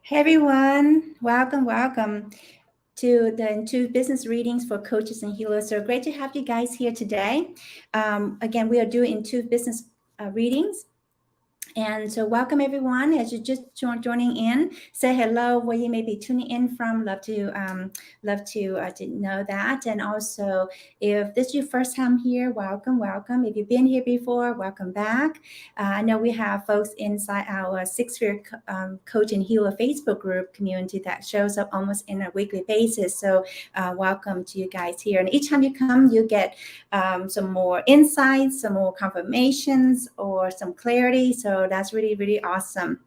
Hey everyone, welcome to the Into Business Readings for Coaches and Healers. So great to have you guys here today. Again, we are doing Into Business readings. And so welcome everyone as you're just joining in. Say hello where you may be tuning in from. Love to know that. And also, if this is your first time here, welcome. If you've been here before, welcome back. I know we have folks inside our six-figure coach and healer Facebook group community that shows up almost in a weekly basis. So welcome to you guys here. And each time you come, you get some more insights, some more confirmations, or some clarity. So that's really, really awesome.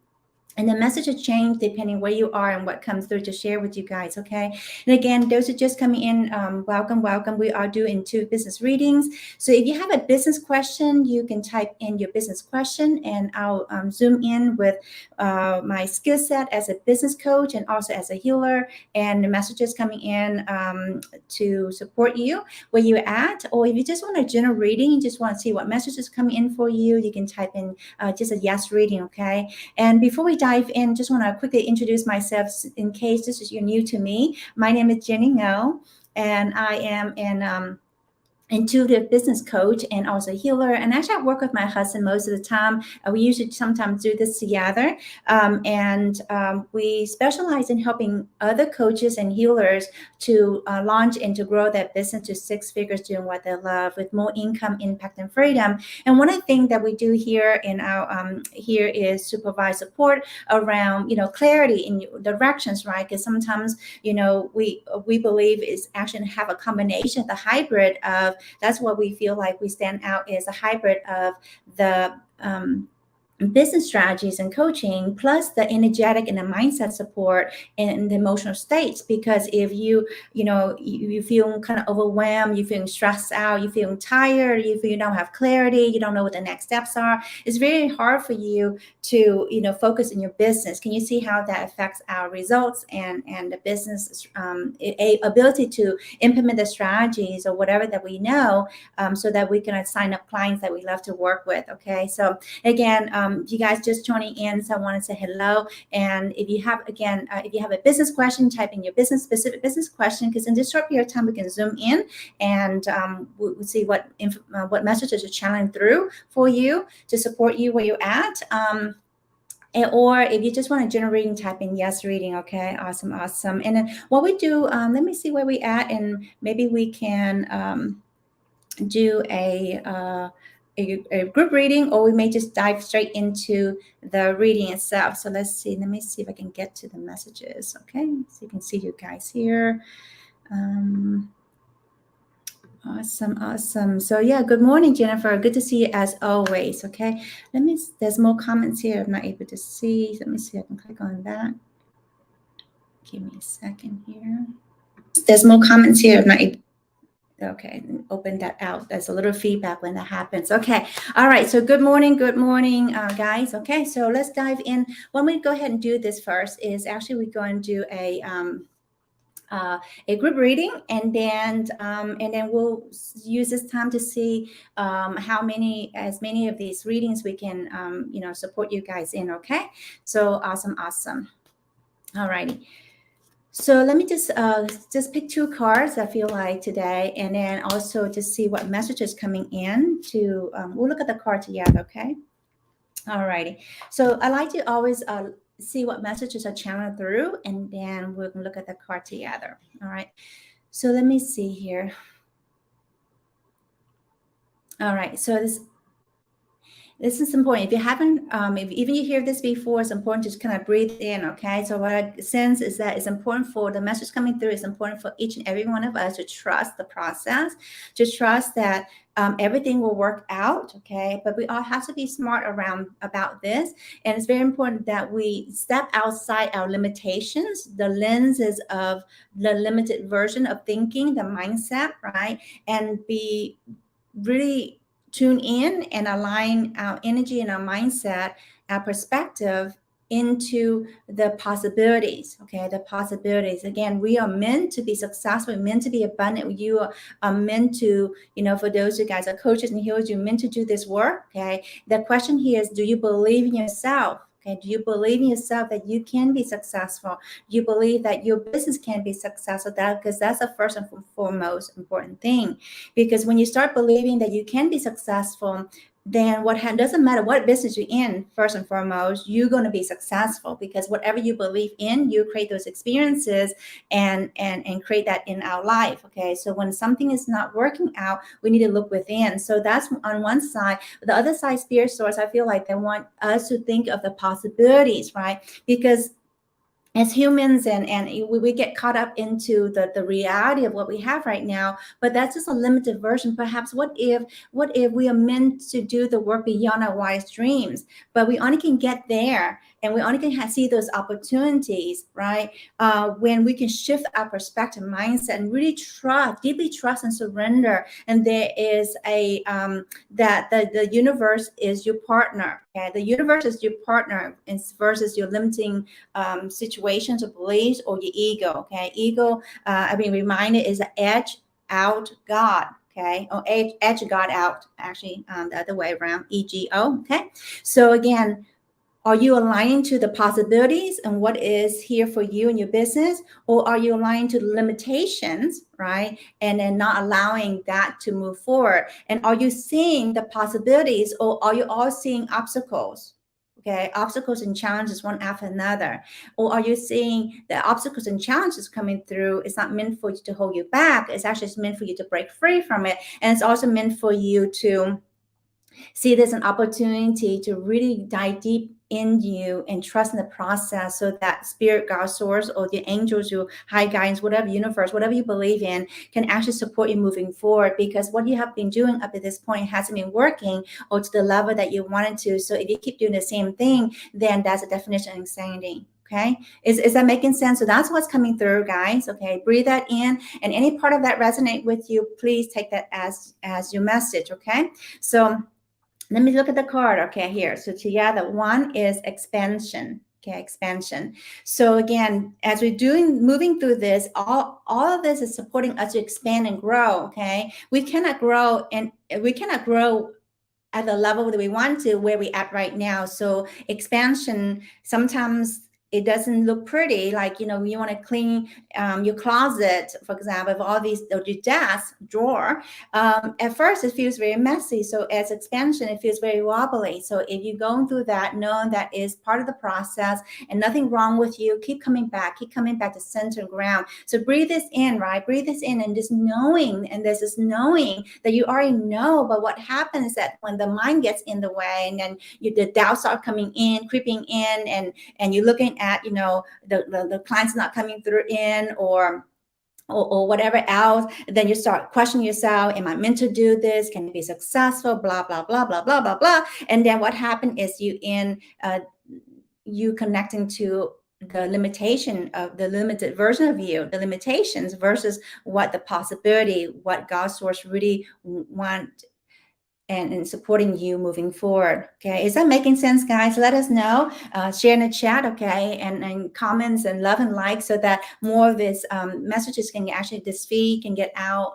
And the message has changed depending where you are and what comes through to share with you guys, okay? And again, those who are just coming in, welcome. We are doing Into Business readings. So if you have a business question, you can type in your business question and I'll zoom in with my skill set as a business coach and also as a healer, and the messages coming in to support you where you're at. Or if you just want a general reading, you just want to see what messages coming in for you, you can type in just a yes reading, okay? And before we dive in, just want to quickly introduce myself in case you're new to me. My name is Jenny Ngo, and I am an intuitive business coach and also healer. And actually I work with my husband most of the time. We usually sometimes do this together. We specialize in helping other coaches and healers to launch and to grow their business to six figures doing what they love with more income, impact, and freedom. And one of the things that we do here in our here is to provide support around, clarity in directions, right? Because sometimes, we believe is actually have a combination, the hybrid of, that's what we feel like we stand out is a hybrid of the business strategies and coaching plus the energetic and the mindset support and the emotional states. Because if you feel kind of overwhelmed, you feeling stressed out, you feeling tired, you feel you don't have clarity, you don't know what the next steps are, it's very hard for you to focus in your business. Can you see how that affects our results and the business ability to implement the strategies or whatever that we know, so that we can sign up clients that we love to work with? Okay, so again, you guys just joining in, so I want to say hello. And if you have a business question, type in your specific business question, because in this short period of time we can zoom in and we'll see what messages are channeling through for you to support you where you're at. Or if you just want to generate reading, type in yes reading. Okay, awesome. And then what we do, let me see where we at, and maybe we can do a group reading, or we may just dive straight into the reading itself. So let me see if I can get to the messages. Okay, so you can see you guys here. Awesome. So yeah, good morning, Jennifer. Good to see you as always. Okay, there's more comments here I'm not able to see. Let me see if I can click on that. Give me a second here. There's more comments here I'm not able. Okay, open that out. There's a little feedback when that happens. Okay, all right. So good morning, guys. Okay, so let's dive in. When we go ahead and do this first is actually we're going to do a group reading, and then we'll use this time to see as many of these readings we can support you guys in. Okay, so awesome. All righty. So let me just pick two cards I feel like today, and then also just see what messages coming in to, we'll look at the card together, okay? All righty. So I like to always see what messages are channeling through, and then we're gonna look at the card together, all right? So let me see here. All right, so this is important. If you haven't, if even you hear this before, it's important to just kind of breathe in, okay? So what I sense is that it's important for the message coming through. It's important for each and every one of us to trust the process, to trust that everything will work out, okay? But we all have to be smart about this. And it's very important that we step outside our limitations, the lenses of the limited version of thinking, the mindset, right? And be really tune in and align our energy and our mindset, our perspective into the possibilities. Okay, the possibilities. Again, we are meant to be successful, meant to be abundant. You are meant to, for those of you guys are coaches and healers, you're meant to do this work. Okay, the question here is, do you believe in yourself? Okay, do you believe in yourself that you can be successful? Do you believe that your business can be successful? Because that's the first and foremost important thing. Because when you start believing that you can be successful, then doesn't matter what business you're in, first and foremost, you're going to be successful, because whatever you believe in, you create those experiences and create that in our life. Okay, so when something is not working out, we need to look within. So that's on one side. The other side, spirit source, I feel like they want us to think of the possibilities, right? Because as humans, and we get caught up into the reality of what we have right now, but that's just a limited version. Perhaps what if we are meant to do the work beyond our wildest dreams, but we only can get there, and we only can see those opportunities, right? When we can shift our perspective, mindset, and really deeply trust and surrender. And there is a that the universe is your partner. Okay, the universe is your partner versus your limiting situations or beliefs or your ego. Okay, ego, I've been reminded, is an edge out God. Okay, or edge God out, actually, the other way around, ego. Okay, so again, are you aligning to the possibilities and what is here for you and your business? Or are you aligning to the limitations, right? And then not allowing that to move forward? And are you seeing the possibilities, or are you all seeing obstacles? Okay, obstacles and challenges one after another. Or are you seeing the obstacles and challenges coming through? It's not meant for you to hold you back. It's actually meant for you to break free from it. And it's also meant for you to see this an opportunity to really dive deep in you and trust in the process, so that spirit, God, source, or the angels, your high guidance, whatever universe, whatever you believe in, can actually support you moving forward. Because what you have been doing up to this point hasn't been working, or to the level that you wanted to. So if you keep doing the same thing, then that's a definition of insanity. Okay, is that making sense? So that's what's coming through, guys. Okay, breathe that in, and any part of that resonate with you, please take that as your message. Okay, so let me look at the card. Okay, here. So together, one is expansion. Okay, expansion. So again, as we're moving through this, all of this is supporting us to expand and grow. Okay, we cannot grow at the level that we want to, where we at right now. So expansion, sometimes it doesn't look pretty. Like, you want to clean your closet, for example, of all these, your desk drawer. At first, it feels very messy. So as expansion, it feels very wobbly. So if you're going through that, knowing that is part of the process and nothing wrong with you, keep coming back to center ground. So breathe this in, right? Breathe this in, and just knowing, and there's this knowing that you already know. But what happens is that when the mind gets in the way, and then the doubts are creeping in, and you're looking at, the client's not coming through in, or whatever else, then you start questioning yourself. Am I meant to do this? Can it be successful? Blah, blah, blah, blah, blah, blah, blah. And then what happened is you connecting to the limitation of the limited version of you, the limitations versus what the possibility, what God source really want, and supporting you moving forward. Okay, is that making sense, guys? Let us know. Share in the chat, okay, and comments and love and like, so that more of this messages can actually, this feed can get out,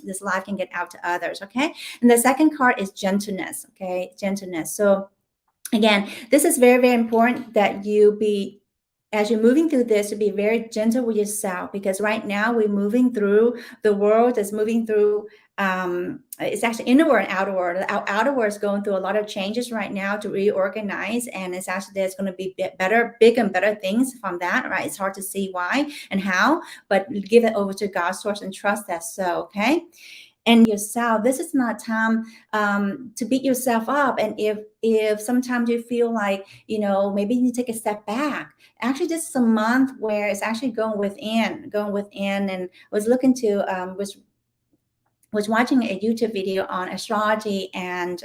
this live can get out to others. Okay, and the second card is gentleness. Okay, gentleness. So again, this is very, very important that you be, as you're moving through this, to be very gentle with yourself. Because right now we're moving through, the world is moving through, it's actually inner world and outer world. Our outer world is going through a lot of changes right now to reorganize, and it's actually, there's going to be big and better things from that, right? It's hard to see why and how, but give it over to God's source and trust that. So, okay. And yourself, this is not time to beat yourself up. And if sometimes you feel like, maybe you need to take a step back, actually, this is a month where it's actually going within. And was looking to was watching a YouTube video on astrology and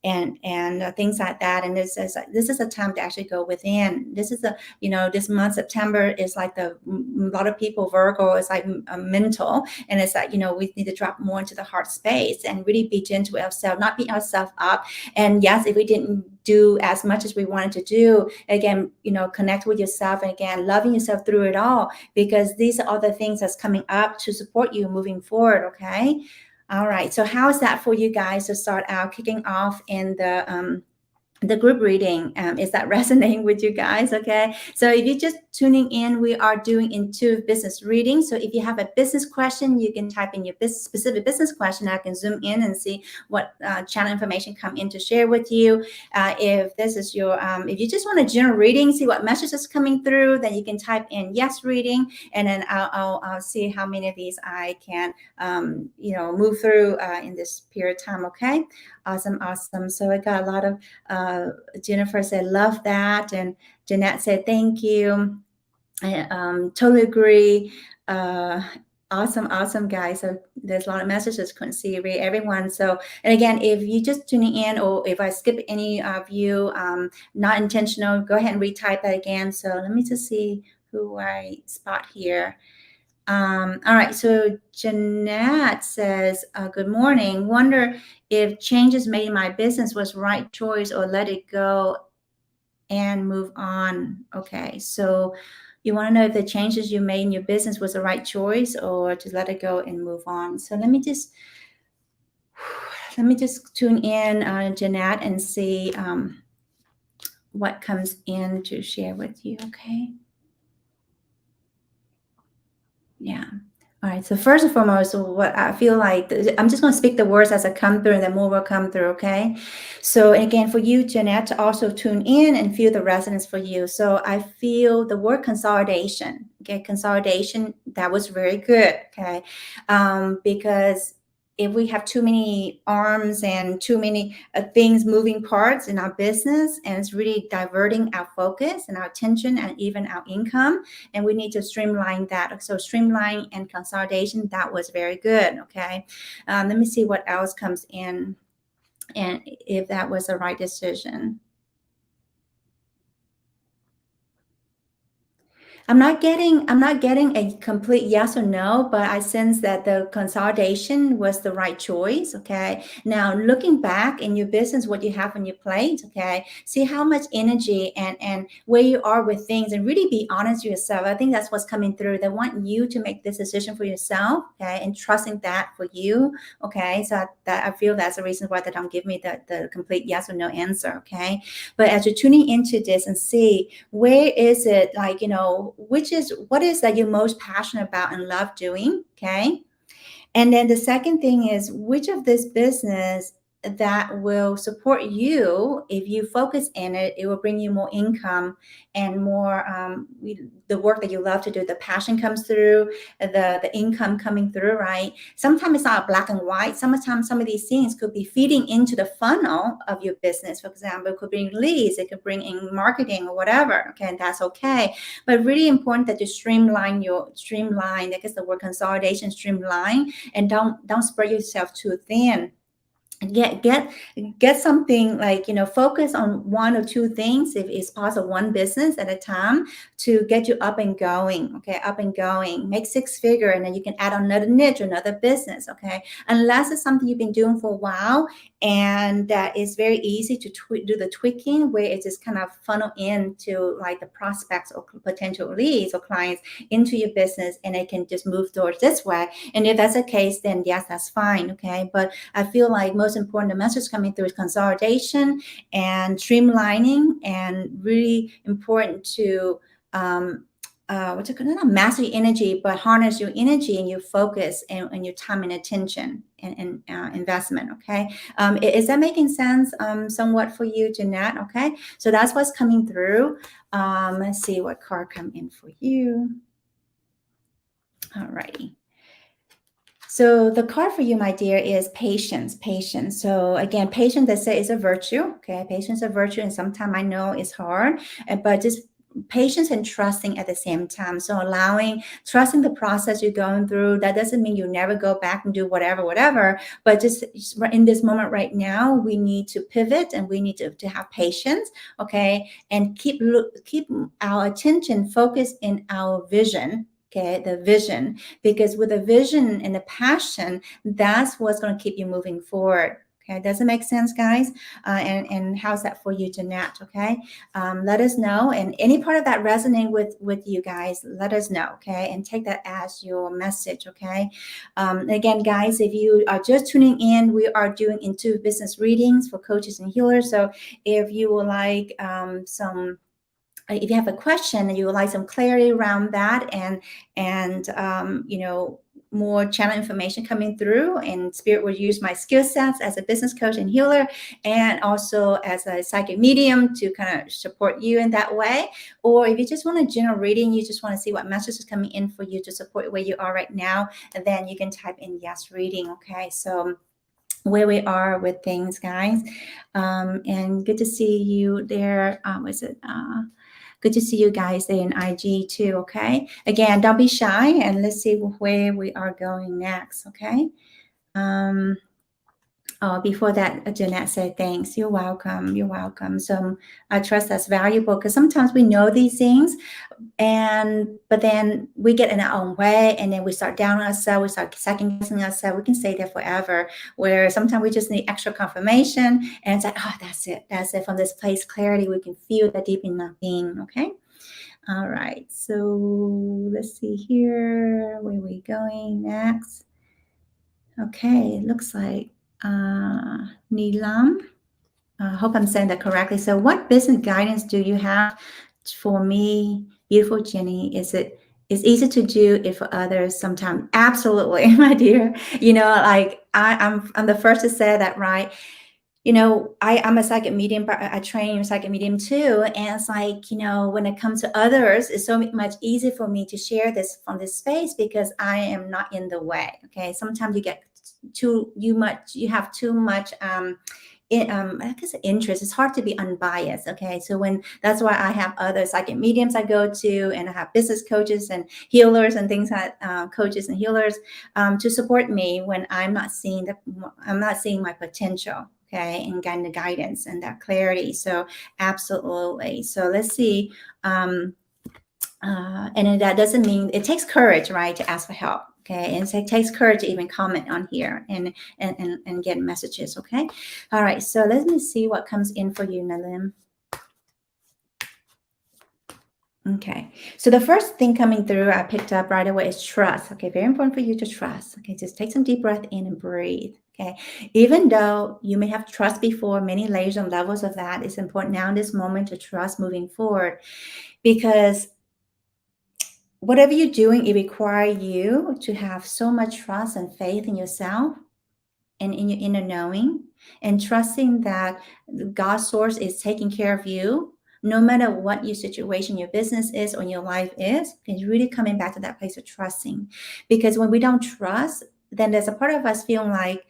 things like that. And this is a time to actually go within. This is this month, September, is like a lot of people, Virgo is like mental, and it's like, we need to drop more into the heart space and really be gentle with ourselves, not beat ourselves up. And yes, if we didn't do as much as we wanted to do, again, connect with yourself, and again, loving yourself through it all, because these are all the things that's coming up to support you moving forward. Okay. All right. So how is that for you guys to start out, kicking off in the the group reading. Is that resonating with you guys? Okay, so if you're just tuning in, we are doing intuitive business reading. So if you have a business question, you can type in your specific business question. I can zoom in and see what channel information come in to share with you. If this is your if you just want a general reading, see what message is coming through, then you can type in yes reading, and then I'll see how many of these I can move through in this period of time. Okay, awesome. So I got a lot of Jennifer said, love that. And Jeanette said, thank you. I totally agree. Awesome, guys. So there's a lot of messages, couldn't see read everyone. So, and again, if you just tuning in, or if I skip any of you, not intentional, go ahead and retype that again. So let me just see who I spot here. All right, so Jeanette says, good morning. Wonder if changes made in my business was right choice, or let it go and move on. Okay, so you want to know if the changes you made in your business was the right choice, or to let it go and move on. So let me just tune in, Jeanette, and see what comes in to share with you. Okay. Yeah. All right. So first and foremost, what I feel like, I'm just going to speak the words as I come through, and then more will come through. Okay. So again, for you, Jeanette, to also tune in and feel the resonance for you. So I feel the word consolidation. Okay. Consolidation. That was very good. Okay. Because if we have too many arms and too many things, moving parts in our business, and it's really diverting our focus and our attention and even our income, and we need to streamline that. So streamline and consolidation, that was very good. Okay, let me see what else comes in, and if that was the right decision. I'm not getting a complete yes or no, but I sense that the consolidation was the right choice. Okay. Now looking back in your business, what you have on your plate, okay, see how much energy and where you are with things, and really be honest with yourself. I think that's what's coming through. They want you to make this decision for yourself, okay, and trusting that for you. Okay. So that I feel that's the reason why they don't give me the complete yes or no answer. Okay. But as you're tuning into this and see where is it, like, what is that you're most passionate about and love doing. Okay. And then the second thing is, which of this business that will support you, if you focus in it, it will bring you more income and more the work that you love to do. The passion comes through, the income coming through, right? Sometimes it's not black and white. Sometimes some of these things could be feeding into the funnel of your business. For example, it could bring leads, it could bring in marketing or whatever. Okay, and that's okay. But really important that you streamline, I guess the word consolidation, streamline, and don't spread yourself too thin. Get something, like, focus on one or two things, if it's possible, one business at a time, to get you up and going. Okay, up and going, make six figure, and then you can add another niche, another business. Okay, unless it's something you've been doing for a while, and that is very easy to do the tweaking, where it just kind of funnel into like the prospects or potential leads or clients into your business, and it can just move towards this way. And if that's the case, then yes, that's fine. Okay, but I feel like most important, the message coming through is consolidation and streamlining, and really important to what's it called? Not master your energy, but harness your energy and your focus, and your time and attention and investment. Okay, is that making sense somewhat for you, Jeanette? Okay, so that's what's coming through. Let's see what card come in for you. All righty. So the card for you, my dear, is patience. Patience. So again, patience, they say, is a virtue. Okay, patience is a virtue, and sometimes I know it's hard, but just patience and trusting at the same time. So trusting the process you're going through. That doesn't mean you never go back and do whatever, but just in this moment right now, we need to pivot, and we need to have patience. Okay, and keep our attention focused in our vision. Okay, the vision, because with a vision and a passion, that's what's going to keep you moving forward. Okay, does it make sense, guys? And how's that for you, Jeanette? Okay, let us know. And any part of that resonate with you guys, let us know. Okay, and take that as your message. Okay. Again, guys, if you are just tuning in, we are doing Intuitive Business readings for coaches and healers. So if you would like if you have a question and you would like some clarity around that, and more channel information coming through, and Spirit will use my skill sets as a business coach and healer, and also as a psychic medium to kind of support you in that way. Or if you just want a general reading, you just want to see what message is coming in for you to support where you are right now, and then you can type in yes reading. Okay, so where we are with things, guys. And good to see you there. Good to see you guys there in IG too, okay? Again, don't be shy, and let's see where we are going next, okay? Before that, Jeanette said, thanks. You're welcome. You're welcome. So I trust that's valuable, because sometimes we know these things, but then we get in our own way, and then we start down on ourselves, we start second guessing ourselves. We can stay there forever, where sometimes we just need extra confirmation, and it's like, oh, that's it. From this place, clarity, we can feel that deep in our being. Okay. All right. So let's see here. Where are we going next? Okay. Looks like Neelam. I hope I'm saying that correctly. So what business guidance do you have for me, beautiful Jenny? It's easy to do it for others sometimes. Absolutely, my dear. Like I'm the first to say that, right? I'm a psychic medium, but I train a psychic medium too. And it's like, when it comes to others, it's so much easier for me to share this from this space, because I am not in the way. Okay. Sometimes you have too much, I guess interest. It's hard to be unbiased. Okay. So that's why I have other psychic mediums I go to, and I have business coaches and healers and things like coaches and healers to support me when I'm not seeing my potential. Okay, and getting the guidance and that clarity. So absolutely. So let's see. And that doesn't mean it takes courage, right, to ask for help. Okay, and so it takes courage to even comment on here and get messages. Okay, all right. So let me see what comes in for you, Nalim. Okay, so the first thing coming through I picked up right away is trust. Okay, very important for you to trust. Okay, just take some deep breath in and breathe. Okay, even though you may have trust before, many layers and levels of that, it's important now in this moment to trust moving forward, because whatever you're doing, it requires you to have so much trust and faith in yourself and in your inner knowing, and trusting that God's source is taking care of you no matter what your situation, your business is, or your life is. It's really coming back to that place of trusting, because when we don't trust, then there's a part of us feeling like,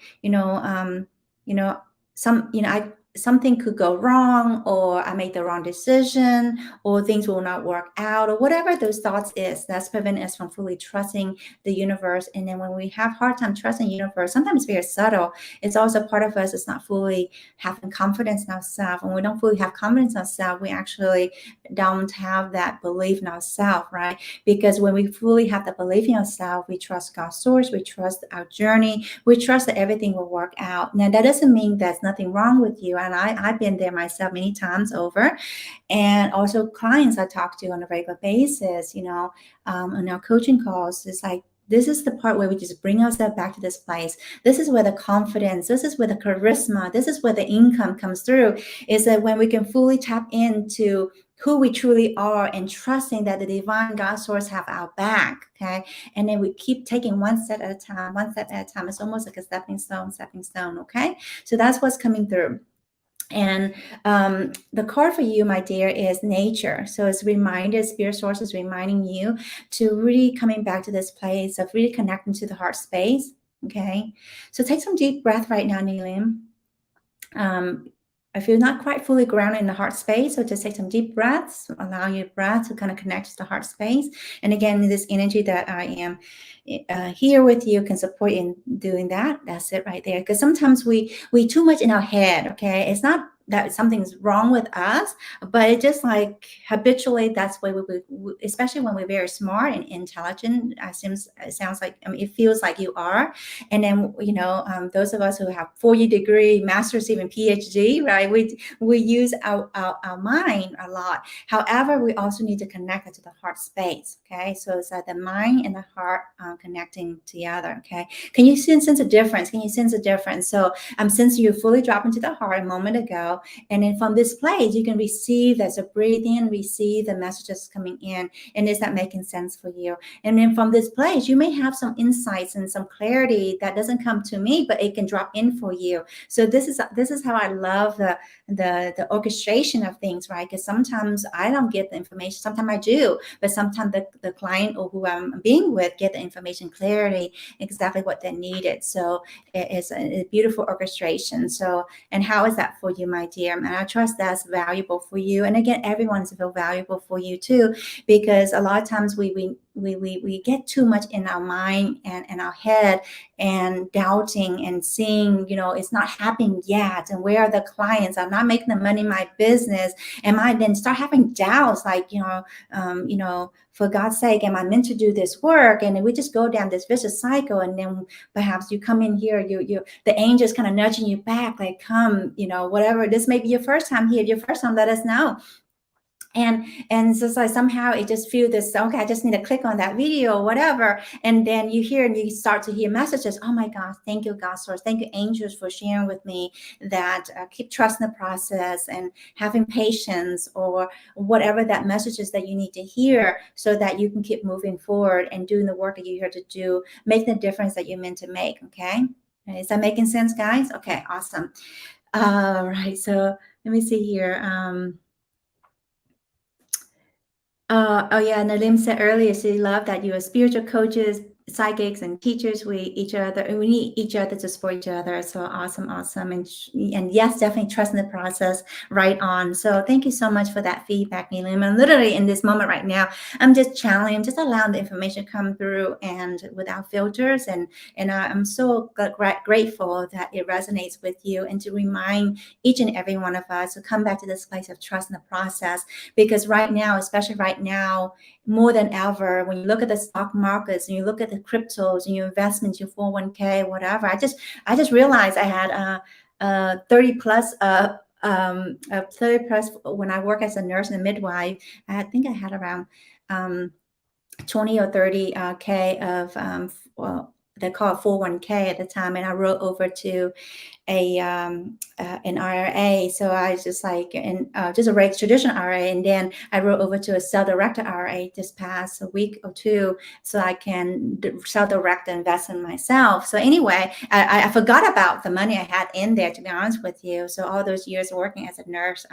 something could go wrong, or I made the wrong decision, or things will not work out, or whatever those thoughts is, that's preventing us from fully trusting the universe. And then when we have hard time trusting the universe, sometimes it's very subtle. It's also part of us that's not fully having confidence in ourselves. When we don't fully have confidence in ourselves, we actually don't have that belief in ourselves, right? Because when we fully have that belief in ourselves, we trust God's source, we trust our journey, we trust that everything will work out. Now, that doesn't mean there's nothing wrong with you. And I've been there myself many times over. And also clients I talk to on a regular basis, on our coaching calls, it's like, this is the part where we just bring ourselves back to this place. This is where the confidence, this is where the charisma, this is where the income comes through, is that when we can fully tap into who we truly are and trusting that the divine God source have our back. Okay. And then we keep taking one step at a time. It's almost like a stepping stone. Okay. So that's what's coming through. And the card for you, my dear, is nature. So it's reminded, spirit source is reminding you to really coming back to this place of really connecting to the heart space. Okay. So take some deep breath right now, Neelam. If you're not quite fully grounded in the heart space, so just take some deep breaths, allow your breath to kind of connect to the heart space. And again, this energy that I am here with you can support you in doing that. That's it right there. Because sometimes we too much in our head. Okay, it's not that something's wrong with us, but it just like habitually, that's why especially when we're very smart and intelligent, it sounds like, I mean, it feels like you are. And then, those of us who have 4-year degree, master's, even PhD, right? We use our mind a lot. However, we also need to connect it to the heart space. Okay. So it's like the mind and the heart connecting together. Okay. Can you sense a difference? Can you sense a difference? So since you fully dropped into the heart a moment ago, and then from this place, you can receive, there's a breathe in, receive the messages coming in. And is that making sense for you? And then from this place, you may have some insights and some clarity that doesn't come to me, but it can drop in for you. So this is how I love the orchestration of things, right? Because sometimes I don't get the information, sometimes I do, but sometimes the client or who I'm being with get the information clarity, exactly what they needed. So it's a beautiful orchestration. So, and how is that for you, my dear? And I trust that's valuable for you. And again, everyone's feel valuable for you too, because a lot of times we get too much in our mind and our head, and doubting and seeing, it's not happening yet. And where are the clients? I'm not making the money in my business. Am I then start having doubts like, for God's sake, am I meant to do this work? And then we just go down this vicious cycle. And then perhaps you come in here, the angels kind of nudging you back, like, come, whatever. This may be your first time here. Your first time, let us know. And so it's like somehow it just feel this, okay, I just need to click on that video or whatever. And then you hear and you start to hear messages. Oh my gosh, thank you, God source. Thank you, angels, for sharing with me that keep trusting the process and having patience, or whatever that message is that you need to hear, so that you can keep moving forward and doing the work that you're here to do, make the difference that you're meant to make. Okay. Is that making sense, guys? Okay, awesome. All right. So let me see here. Oh yeah, Nalim said earlier she loved that you are spiritual coaches, psychics, and teachers. We need each other to support each other. So awesome, awesome, and yes, definitely trusting the process. Right on. So thank you so much for that feedback, Nalim. And literally in this moment right now, I'm just channeling, just allowing the information come through and without filters. And I'm so grateful that it resonates with you, and to remind each and every one of us to come back to this place of trust in the process. Because right now, especially right now, more than ever, when you look at the stock markets and you look at the cryptos and your investments, your 401k, whatever, I just realized I had 30 plus 30 plus when I work as a nurse and a midwife. I think I had around 20 or 30 k of well, they call it 401k at the time, and I wrote over to an IRA. So I was just like, and just a regular traditional IRA, and then I wrote over to a self-directed IRA this past a week or two, so I can self-direct invest in myself. So anyway, I forgot about the money I had in there, to be honest with you. So all those years working as a nurse,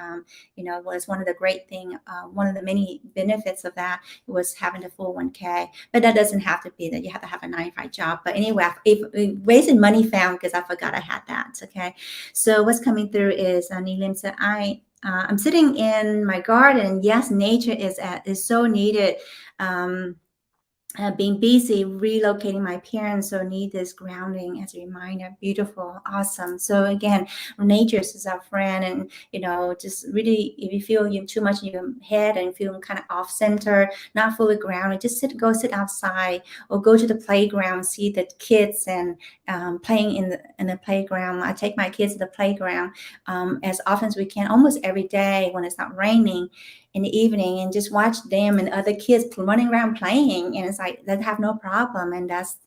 was one of the great thing. One of the many benefits of that was having the 401k. But that doesn't have to be that you have to have a 9 to 5 job. But anyway, if raising money found, because I forgot I had that. Okay. So what's coming through is Nilim said, I'm sitting in my garden. Yes, nature is so needed. Being busy, relocating my parents, so need this grounding as a reminder. Beautiful, awesome. So again, nature is our friend, and just really, if you feel you too much in your head and feeling kind of off center, not fully grounded, just go sit outside or go to the playground, see the kids and playing in the playground. I take my kids to the playground as often as we can, almost every day when it's not raining, in the evening, and just watch them and other kids running around playing, and it's like that have no problem. And that's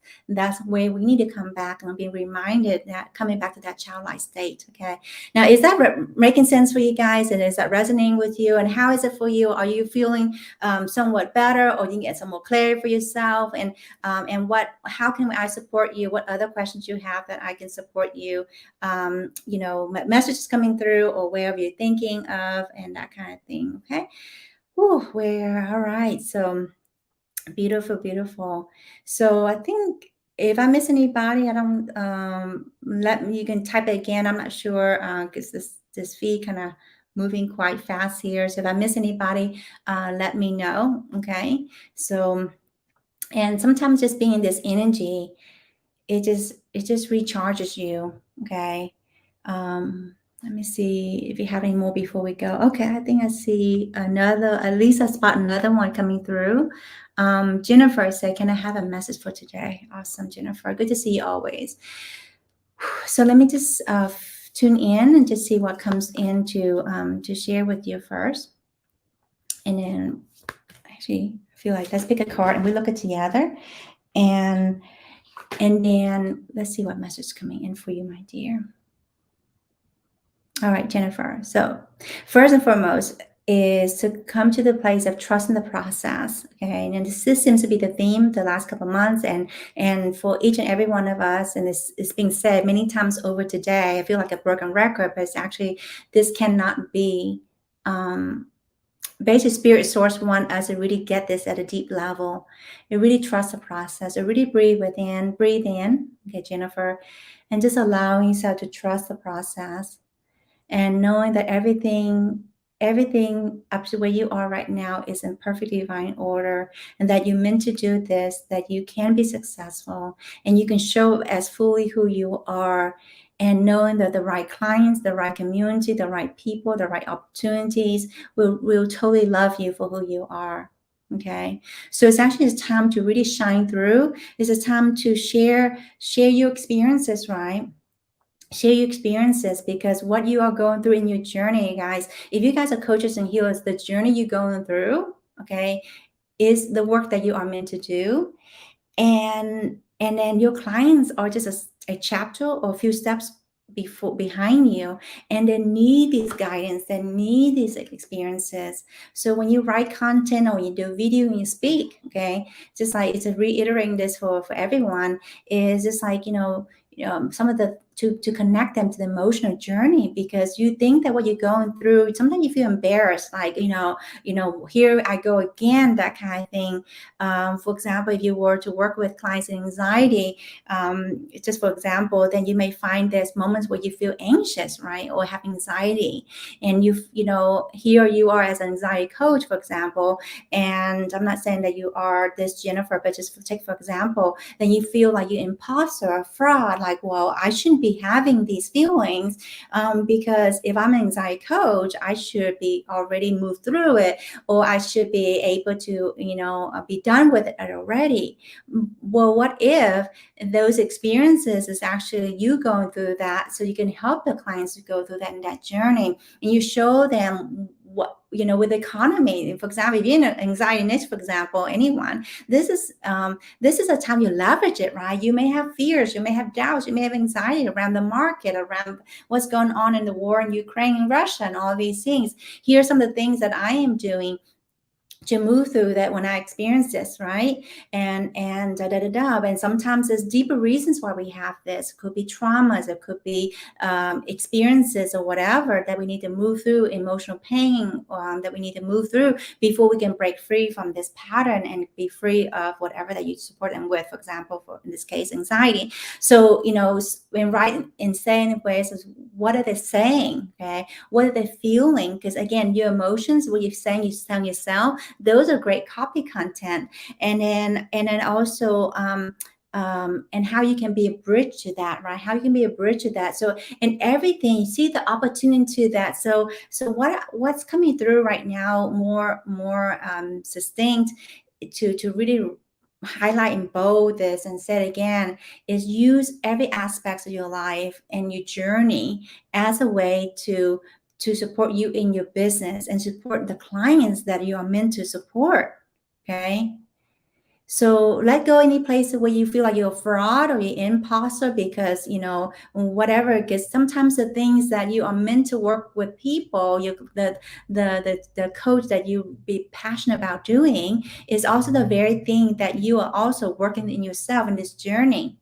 where we need to come back and be reminded that coming back to that childlike state. Okay, now is that making sense for you guys, and is that resonating with you? And how is it for you? Are you feeling somewhat better, or you can get some more clarity for yourself? And how can I support you? What other questions you have that I can support you? Messages coming through, or wherever you're thinking of, and that kind of thing. Okay. Oh, all right. So beautiful, beautiful. So I think if I miss anybody, I don't let me. You can type it again. I'm not sure because this feed kind of moving quite fast here. So if I miss anybody, let me know. Okay. So, and sometimes just being in this energy, it just recharges you. Okay. Let me see if you have any more before we go. Okay, I think I see another, at least I spot another one coming through. Jennifer said, can I have a message for today? Awesome, Jennifer. Good to see you always. So let me just tune in and just see what comes in to share with you first. And then actually, I feel like let's pick a card and we look it together. And then let's see what message is coming in for you, my dear. All right, Jennifer. So first and foremost is to come to the place of trusting the process. Okay. And this seems to be the theme the last couple of months. And for each and every one of us, and it's being said many times over today, I feel like a broken record, but it's actually, this cannot be, basic spirit source want us to really get this at a deep level. You really trust the process. You really breathe in. Okay, Jennifer, and just allowing yourself to trust the process and knowing that everything up to where you are right now is in perfect divine order, and that you're meant to do this, that you can be successful and you can show up as fully who you are, and knowing that the right clients, the right community, the right people, the right opportunities will totally love you for who you are. Okay, so it's actually a time to really shine through. It's a time to share your experiences, right? Share your experiences, because what you are going through in your journey, guys, if you guys are coaches and healers, the journey you're going through, okay, is the work that you are meant to do. And then your clients are just a chapter or a few steps behind you, and they need this guidance, they need these experiences. So when you write content or you do video and you speak, okay, just like it's reiterating this for everyone, is just like, some of the to connect them to the emotional journey, because you think that what you're going through, sometimes you feel embarrassed, like, here I go again, that kind of thing. For example, if you were to work with clients in anxiety, just for example, then you may find there's moments where you feel anxious, right, or have anxiety, and here you are as an anxiety coach, for example, and I'm not saying that you are this Jennifer, but just take for example, then you feel like you're imposter or fraud, like, well, I shouldn't be having these feelings, because if I'm an anxiety coach, I should be already moved through it, or I should be able to, be done with it already. Well, what if those experiences is actually you going through that, so you can help the clients to go through that in that journey, and you show them what, with the economy, for example, if you're in an anxiety niche, for example, anyone, this is a time you leverage it, right? You may have fears, you may have doubts, you may have anxiety around the market, around what's going on in the war in Ukraine and Russia and all these things. Here are some of the things that I am doing to move through that when I experience this, right? And And sometimes there's deeper reasons why we have this. It could be traumas, it could be experiences or whatever that we need to move through, emotional pain that we need to move through before we can break free from this pattern and be free of whatever that you support them with. For example, for in this case, anxiety. So when writing in saying ways, what are they saying? Okay, what are they feeling? Because again, your emotions, what you're saying, you're telling yourself, those are great copy content. And then also and how you can be a bridge to that, right? How you can be a bridge to that. So in everything, you see the opportunity to that. So what's coming through right now, more sustained, to really highlight and bold this and say it again, is use every aspect of your life and your journey as a way to support you in your business and support the clients that you are meant to support. Okay. So let go any place where you feel like you're a fraud or you're imposter, because whatever, because sometimes the things that you are meant to work with people, the coach that you be passionate about doing is also the very thing that you are also working in yourself in this journey.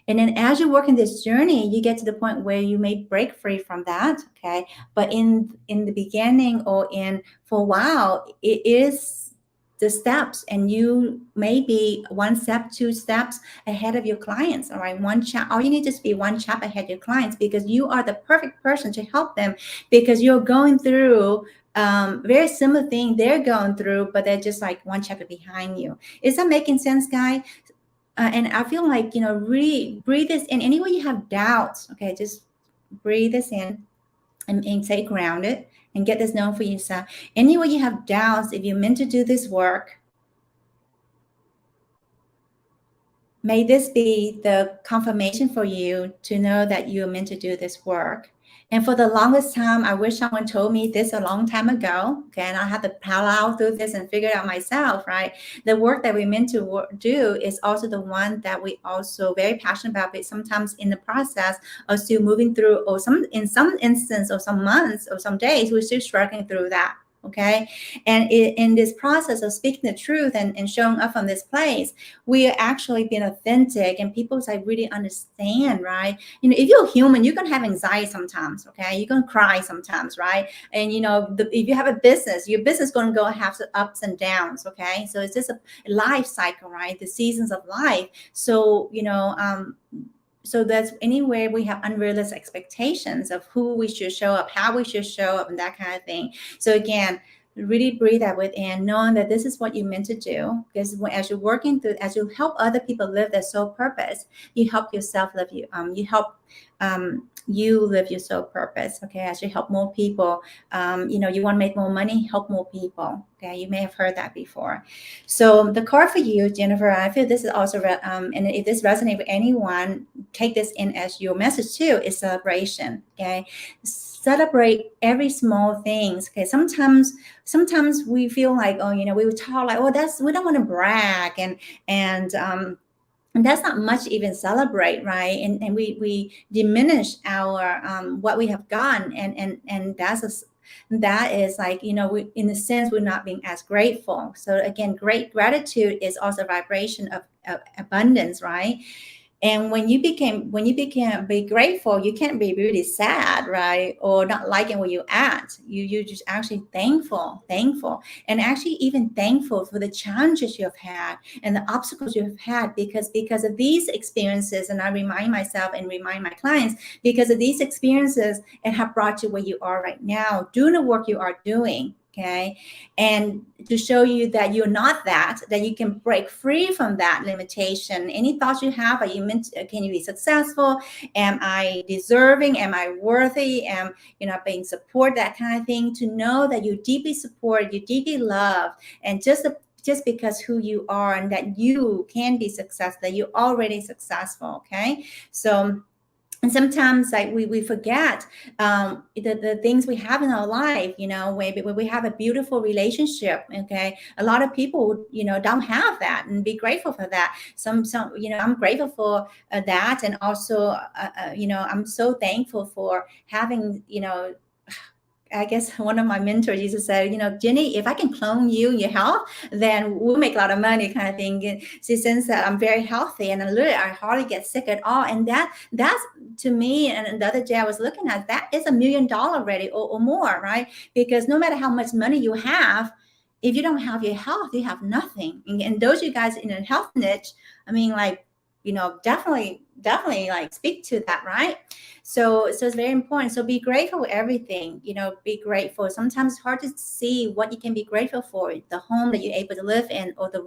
And then as you work in this journey, you get to the point where you may break free from that. Okay. But in the beginning, or in for a while, it is the steps, and you may be one step, two steps ahead of your clients. All right. All you need to be one step ahead of your clients, because you are the perfect person to help them, because you're going through very similar thing they're going through, but they're just like one chapter behind you. Is that making sense, guys? And I feel like, really breathe this in. Anywhere you have doubts, okay, just breathe this in. and stay grounded and get this known for yourself. Anyway, you have doubts, if you're meant to do this work, may this be the confirmation for you to know that you're meant to do this work. And for the longest time, I wish someone told me this a long time ago. Okay, and I had to plow through this and figure it out myself, right? The work that we're meant to do is also the one that we also very passionate about, but sometimes in the process of still moving through, or in some instance, or some months, or some days, we're still struggling through that. Okay, and in this process of speaking the truth and showing up from this place, we are actually being authentic, and people like really understand, right? You know, if you're human, you're gonna have anxiety sometimes. Okay, you're gonna cry sometimes, right? And you know, if you have a business, your business gonna go have some ups and downs. Okay, so it's just a life cycle, right? The seasons of life. So you know, so that's anywhere we have unrealistic expectations of who we should show up, how we should show up, and that kind of thing. So again, really breathe that within, knowing that this is what you're meant to do. Because as you're working through, as you help other people live their soul purpose, you help yourself live you help you live your soul purpose. Okay, as you help more people, you know, you want to make more money, help more people. Okay, you may have heard that before. So the card for you, Jennifer, I feel this is also, and if this resonates with anyone, take this in as your message too, is celebration. Okay, celebrate every small things. Okay, sometimes we feel like, oh, you know, we would talk like, oh, that's, we don't want to brag, and that's not much to even celebrate, right? And we diminish our what we have gotten, and that is like, you know, we, in a sense, we're not being as grateful. So again, great gratitude is also a vibration of abundance, right? And when you became be grateful, you can't be really sad, right? Or not liking where you're at. You just actually thankful, and actually even thankful for the challenges you have had and the obstacles you have had, because of these experiences. And I remind myself and remind my clients, because of these experiences, it have brought you where you are right now, doing the work you are doing. Okay, and to show you that you're not that you can break free from that limitation. Any thoughts you have, are you meant to, can you be successful, am I deserving, am I worthy, am, you know, being support, that kind of thing, to know that you deeply support, you deeply love, and just because who you are, and that you can be successful, that you're already successful. Okay, so, and sometimes like we forget the things we have in our life, you know, when we have a beautiful relationship. Okay, a lot of people, you know, don't have that, and be grateful for that. Some you know, I'm grateful for that, and also you know, I'm so thankful for having, you know, I guess one of my mentors used to say, you know, Jenny, if I can clone you in your health, then we'll make a lot of money, kind of thing. And see, since that I'm very healthy, and I hardly get sick at all. And that's to me, and the other day I was looking at, that is $1 million already, or more, right? Because no matter how much money you have, if you don't have your health, you have nothing. And those of you guys in a health niche, I mean, like, you know, definitely like speak to that, right? So it's very important. So be grateful for everything, you know, be grateful. Sometimes it's hard to see what you can be grateful for: the home that you're able to live in, or the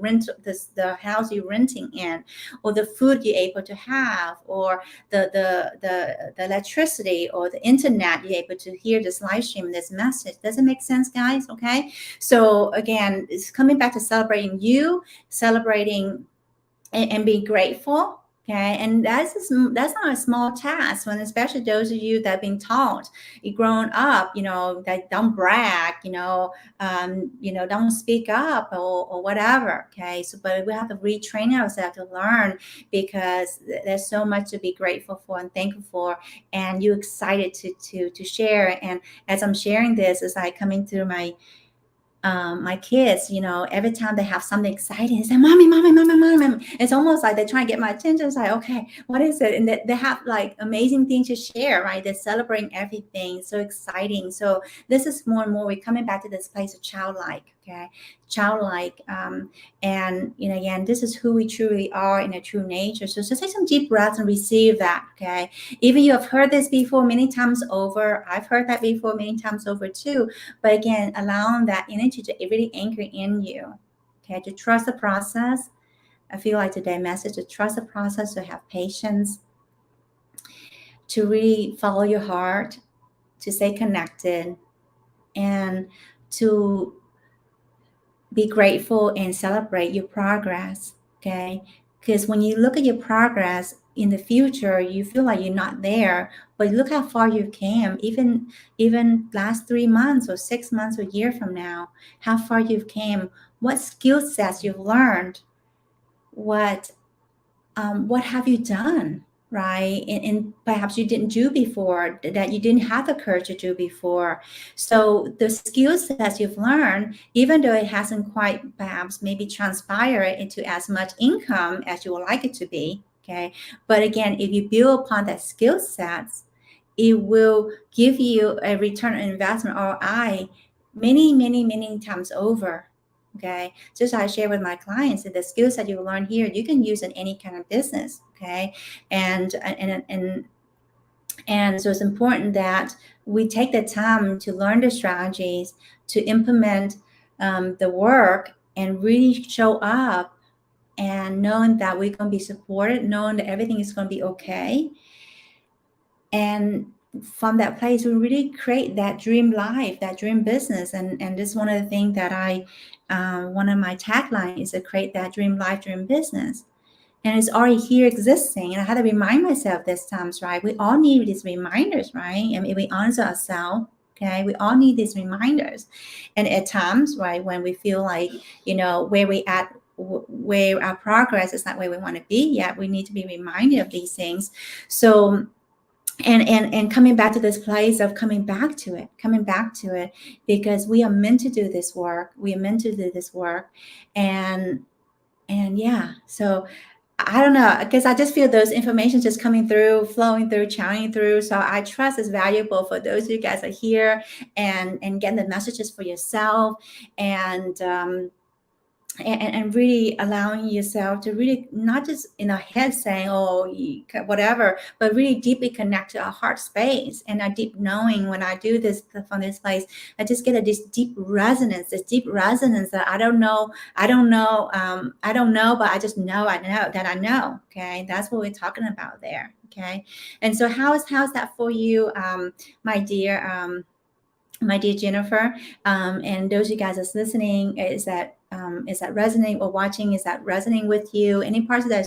the house you're renting in, or the food you're able to have, or the electricity or the internet you're able to hear this live stream, this message. Does it make sense, guys? Okay, so again, it's coming back to celebrating you, celebrating, and be grateful. Okay, and that's not a small task, when especially those of you that have been taught, you grown up, you know, that don't brag, you know, don't speak up, or whatever. Okay, so but we have to retrain ourselves to learn, because there's so much to be grateful for and thankful for, and you excited to share. And as I'm sharing this, it's like coming through my kids, you know, every time they have something exciting, they say, mommy. It's almost like they're trying to get my attention. It's like, okay, what is it? And they have like amazing things to share, right? They're celebrating everything. So exciting. So this is more and more, we're coming back to this place of childlike. Okay, childlike. And, you know, again, this is who we truly are in a true nature. So just take some deep breaths and receive that. Okay, even you have heard this before many times over. I've heard that before many times over too. But again, allowing that energy to really anchor in you. Okay, to trust the process. I feel like today's message, to trust the process, to have patience, to really follow your heart, to stay connected, and to be grateful and celebrate your progress. Okay. Because when you look at your progress in the future, you feel like you're not there, but look how far you came, even last 3 months or 6 months or a year from now, how far you've came, what skill sets you've learned, what have you done, right? And perhaps you didn't do before, that you didn't have the courage to do before. So the skill sets you've learned, even though it hasn't quite perhaps maybe transpired into as much income as you would like it to be, okay? But again, if you build upon that skill sets, it will give you a return on investment, ROI, many times over. Okay, just I share with my clients that the skills that you learn here, you can use in any kind of business. Okay, and so it's important that we take the time to learn the strategies, to implement the work, and really show up, and knowing that we're going to be supported, knowing that everything is going to be okay. And from that place, we really create that dream life, that dream business. And this is one of the things that one of my tagline is to create that dream life, dream business. And it's already here existing. And I had to remind myself this times, right? We all need these reminders, right? I mean, we answer ourselves. Okay, we all need these reminders. And at times, right, when we feel like, where we at, where our progress is not where we want to be yet, we need to be reminded of these things. So and coming back to this place of coming back to it, because we are meant to do this work. And yeah, so I don't know, because I just feel those information just coming through, flowing through, channeling through. So I trust it's valuable for those of you guys are here and getting the messages for yourself, and really allowing yourself to really not just in our head saying, oh, whatever, but really deeply connect to our heart space and our deep knowing. When I do this from this place, I just get this deep resonance that I don't know, but I just know, I know. Okay. That's what we're talking about there. Okay. And so how's that for you, my dear Jennifer, and those of you guys that's listening, is that resonate, or watching, is that resonating with you? Any parts of that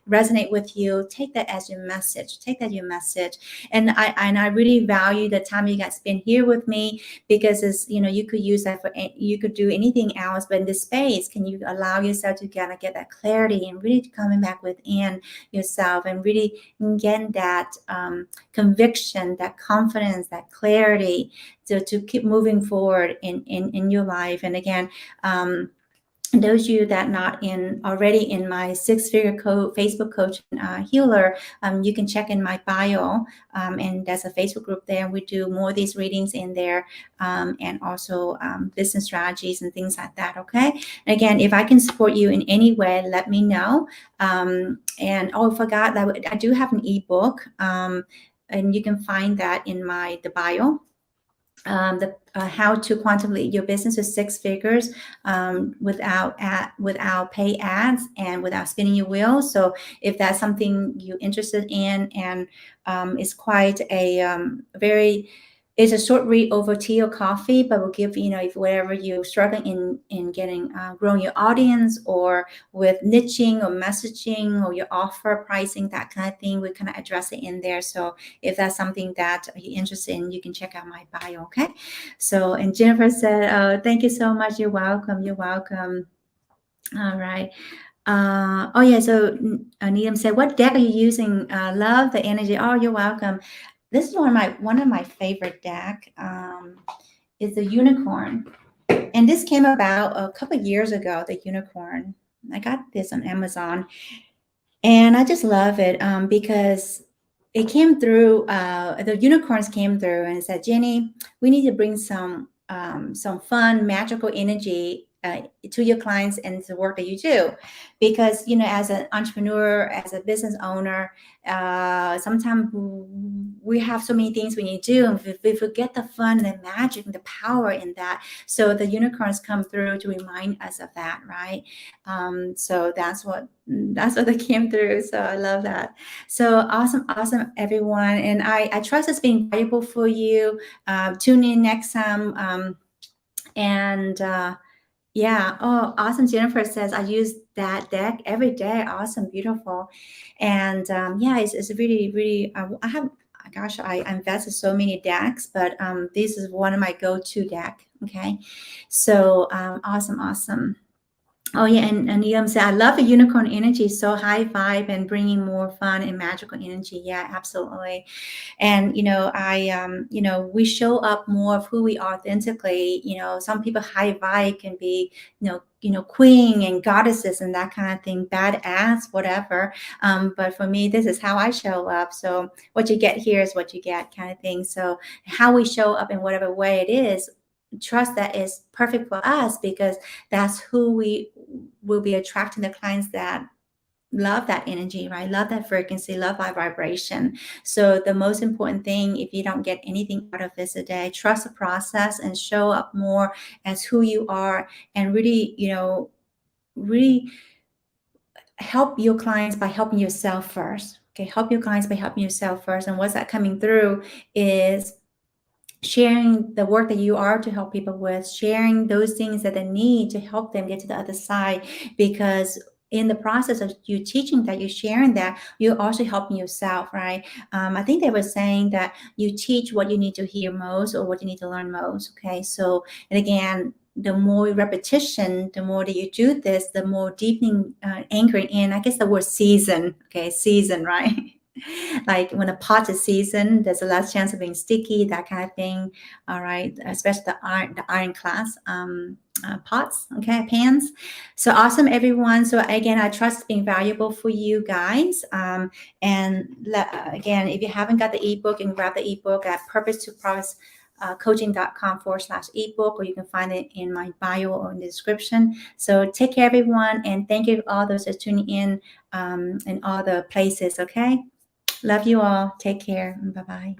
resonate with you? Take that as your message. And I really value the time you guys spend here with me, because it's, you could use that you could do anything else, but in this space, can you allow yourself to kind of get that clarity and really coming back within yourself and really getting that conviction, that confidence, that clarity, to keep moving forward in your life. And again, those of you that not already in my 6-figure Facebook coach healer, you can check in my bio, and there's a Facebook group there. We do more of these readings in there, and also business strategies and things like that. Okay. And again, if I can support you in any way, let me know. And I forgot that I do have an ebook, and you can find that in the bio. The how to quantum lead your business to 6 figures, without pay ads and without spinning your wheels. So if that's something you're interested in, and it's quite a it's a short read over tea or coffee, but will give, if whatever you're struggling in getting growing your audience, or with niching or messaging or your offer pricing, that kind of thing, we kind of address it in there. So if that's something that you're interested in, you can check out my bio. Okay. So, and Jennifer said, oh, thank you so much. You're welcome. All right. Oh yeah. So Needham said, what deck are you using? Love the energy. Oh, you're welcome. This is one of my favorite deck. Is the unicorn, and this came about a couple of years ago. The unicorn. I got this on Amazon, and I just love it, because it came through. The unicorns came through and said, Jenny, we need to bring some fun, magical energy to your clients and the work that you do. Because, you know, as an entrepreneur, as a business owner, sometimes we have so many things we need to do, and we forget the fun and the magic and the power in that. So the unicorns come through to remind us of that, right? So that's what they came through. So I love that. So awesome, everyone. And I trust it's been valuable for you. Tune in next time. And yeah. Oh, awesome. Jennifer says, I use that deck every day. Awesome. Beautiful. And yeah, it's really, I have, gosh, I invested so many decks, but this is one of my go-to deck. Okay. So awesome. Oh yeah, and Needham said, I love the unicorn energy, so high vibe and bringing more fun and magical energy. Yeah, absolutely. And we show up more of who we are authentically. Some people high vibe can be, queen and goddesses and that kind of thing, badass, whatever. But for me, this is how I show up. So what you get here is what you get, kind of thing. So how we show up in whatever way it is, trust that is perfect for us, because that's who we will be attracting, the clients that love that energy, right? Love that frequency, love that vibration. So the most important thing, if you don't get anything out of this today, trust the process and show up more as who you are, and really, really help your clients by helping yourself first. Okay, help your clients by helping yourself first. And what's that coming through is sharing the work that you are to help people with, sharing those things that they need to help them get to the other side. Because in the process of you teaching that, you're sharing that, you're also helping yourself, right? I think they were saying that you teach what you need to hear most or what you need to learn most. Okay, so, and again, the more repetition, the more that you do this, the more deepening, anchoring in, I guess the word season. Okay, season, right? Like when a pot is seasoned, there's a less chance of being sticky, that kind of thing. All right, especially the iron class pots, okay, pans. So awesome, everyone. So again, I trust it's being valuable for you guys. Again, if you haven't got the ebook, you can grab the ebook at purpose to progress coaching.com/ebook, or you can find it in my bio or in the description. So take care, everyone, and thank you to all those that are tuning in all the places. Okay. Love you all. Take care. Bye-bye.